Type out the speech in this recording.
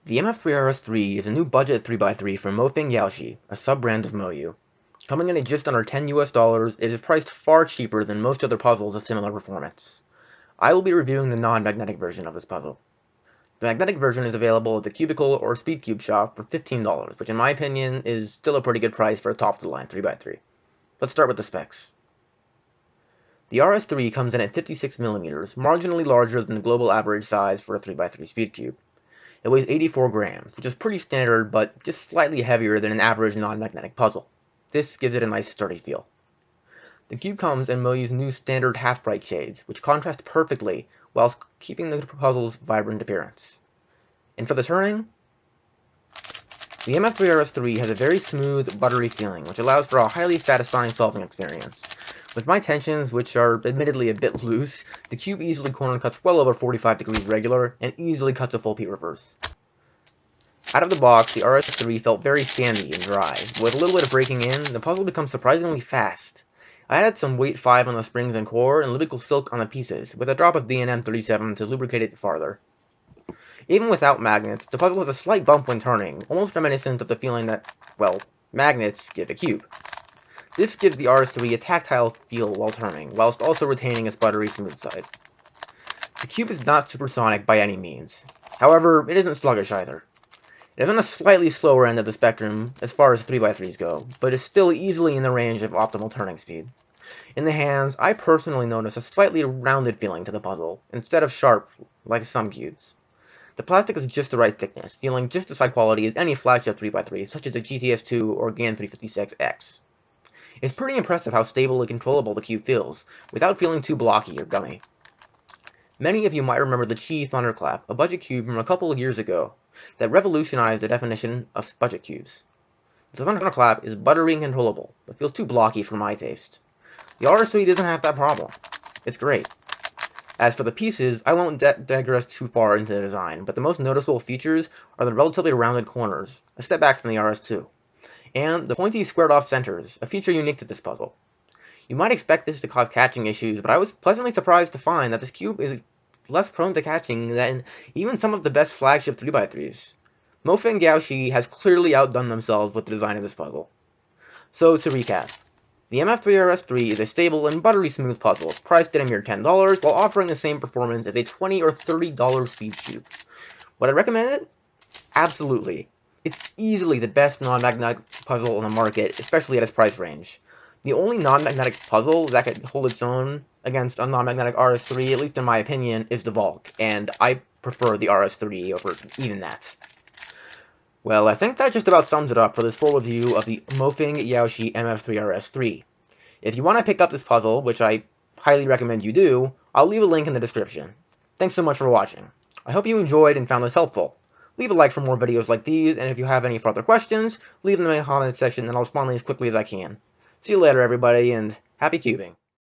The MF3RS3 is a new budget 3x3 from MoFang JiaoShi, a sub-brand of MoYu. Coming in at just under $10 US, it is priced far cheaper than most other puzzles of similar performance. I will be reviewing the non-magnetic version of this puzzle. The magnetic version is available at the Cubicle or Speedcube shop for $15, which in my opinion is still a pretty good price for a top-of-the-line 3x3. Let's start with the specs. The RS3 comes in at 56mm, marginally larger than the global average size for a 3x3 Speedcube. It weighs 84 grams, which is pretty standard, but just slightly heavier than an average non-magnetic puzzle. This gives it a nice sturdy feel. The cube comes in MoYu's new standard half-bright shades, which contrast perfectly whilst keeping the puzzle's vibrant appearance. And for the turning, the MF3RS3 has a very smooth, buttery feeling, which allows for a highly satisfying solving experience. With my tensions, which are admittedly a bit loose, the cube easily corner cuts well over 45 degrees regular, and easily cuts a full P reverse. Out of the box, the RS3 felt very sandy and dry. With a little bit of breaking in, the puzzle becomes surprisingly fast. I added some weight 5 on the springs and core, and lubrical silk on the pieces, with a drop of DNM37 to lubricate it farther. Even without magnets, the puzzle has a slight bump when turning, almost reminiscent of the feeling that, well, magnets give a cube. This gives the RS3 a tactile feel while turning, whilst also retaining its buttery smooth side. The cube is not supersonic by any means. However, it isn't sluggish either. It is on a slightly slower end of the spectrum as far as 3x3s go, but is still easily in the range of optimal turning speed. In the hands, I personally notice a slightly rounded feeling to the puzzle, instead of sharp, like some cubes. The plastic is just the right thickness, feeling just as high quality as any flagship 3x3, such as the GTS2 or GAN 356X. It's pretty impressive how stable and controllable the cube feels, without feeling too blocky or gummy. Many of you might remember the Chi Thunderclap, a budget cube from a couple of years ago, that revolutionized the definition of budget cubes. The Thunderclap is buttery and controllable, but feels too blocky for my taste. The RS3 doesn't have that problem. It's great. As for the pieces, I won't digress too far into the design, but the most noticeable features are the relatively rounded corners, a step back from the RS2. And the pointy squared-off centers, a feature unique to this puzzle. You might expect this to cause catching issues, but I was pleasantly surprised to find that this cube is less prone to catching than even some of the best flagship 3x3s. MoFang JiaoShi has clearly outdone themselves with the design of this puzzle. So, to recap, the MF3RS3 is a stable and buttery smooth puzzle, priced at a mere $10, while offering the same performance as a $20 or $30 speed cube. Would I recommend it? Absolutely. It's easily the best non-magnetic puzzle on the market, especially at its price range. The only non-magnetic puzzle that could hold its own against a non-magnetic RS3, at least in my opinion, is the Valk, and I prefer the RS3 over even that. Well, I think that just about sums it up for this full review of the MoFang JiaoShi MF3RS3. If you want to pick up this puzzle, which I highly recommend you do, I'll leave a link in the description. Thanks so much for watching. I hope you enjoyed and found this helpful. Leave a like for more videos like these, and if you have any further questions, leave them in the comment section and I'll respond as quickly as I can. See you later, everybody, and happy cubing!